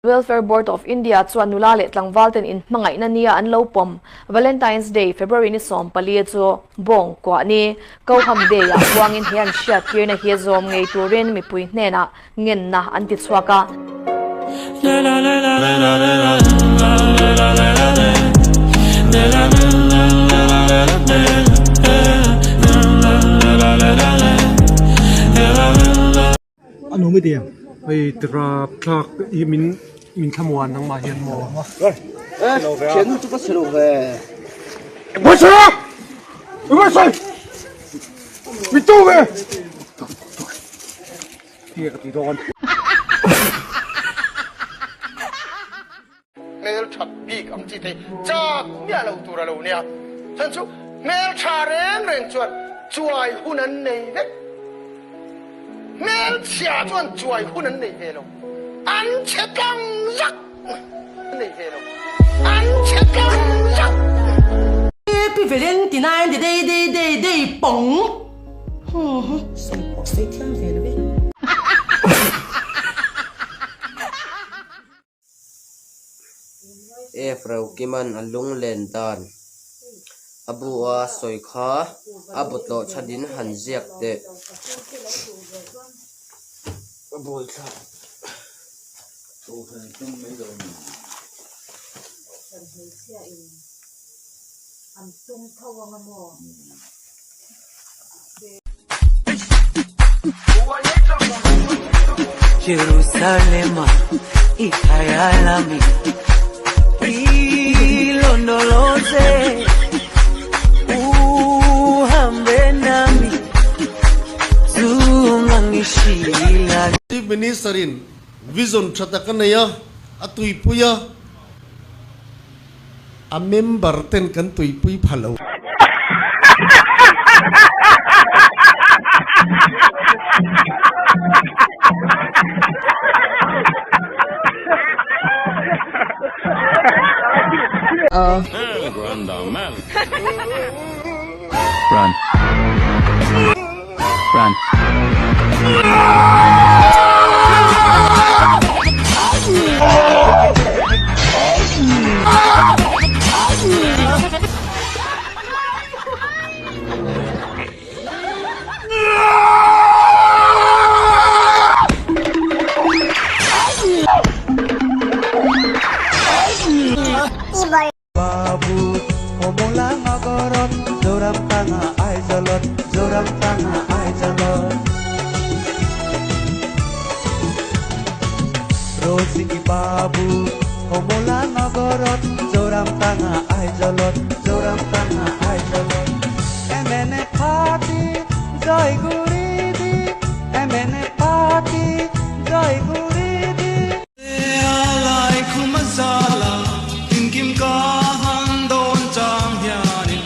Welfare Board of India chuan nula le tlangwalten in hmangai na nia an lo pom Valentine's Day February ni som pali chu bong kwa ni ko ham de ya wangin hian sha tir na hi zom ngei turin mi pui hnena ngen na an ti chhuaka Ano mới tiền vậy tra clark mình tham quan năng mà hiện mò钱都不吃了呗。我吃了我吃你走呗别个地方mel chat big am chi te cha mya lo tu ra lo nia chan chu mel cha reng reng chuan chuai hun an nei ve mel chia chuan chuai hun an nei ve lo an che kang yak nei ve lo an che kang yak Happy Valentine's Day bổng Xoay bỏ xoay thiên về nó biết Efrau kiman alung len dan abu a soi kha abu to chadin han ziak te abu kha to han tum mai do ni am tum thawang mo Jerusalem, ikayalami ilondoloze uhambe nami zungangishila Ministerin vision chatakanaya atui puya a member ten kan tui pui phalo Run. Run. babu homola ngagorot joram tanga ai jalot Rosi babu homola ngagorot joram tanga ai jalot emene party joy guridi emene party joy guridi alai kumazala kim ka hang don chang hianin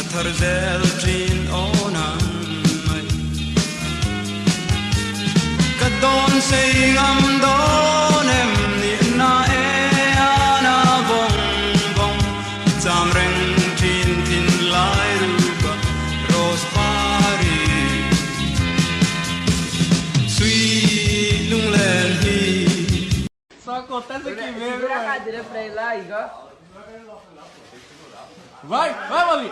athar zel trin onan mai ka don sei ngam don em ni na e ana vong vong cham reng trin tin lai ruba rose pari sui lung len hi Só acontece aqui mesmo, velho. Cadeira pra ir lá, Igor. Vai, Mali!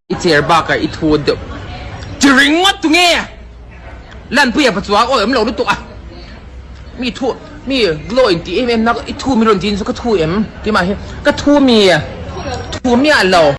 Itir baka ithud jiring wat tu nge lan puya pachwa oi am lo lu tu a mi thu mi glow in ti em nak ithu mi ron tin so ka thu em ti ma he ka thu mi a lo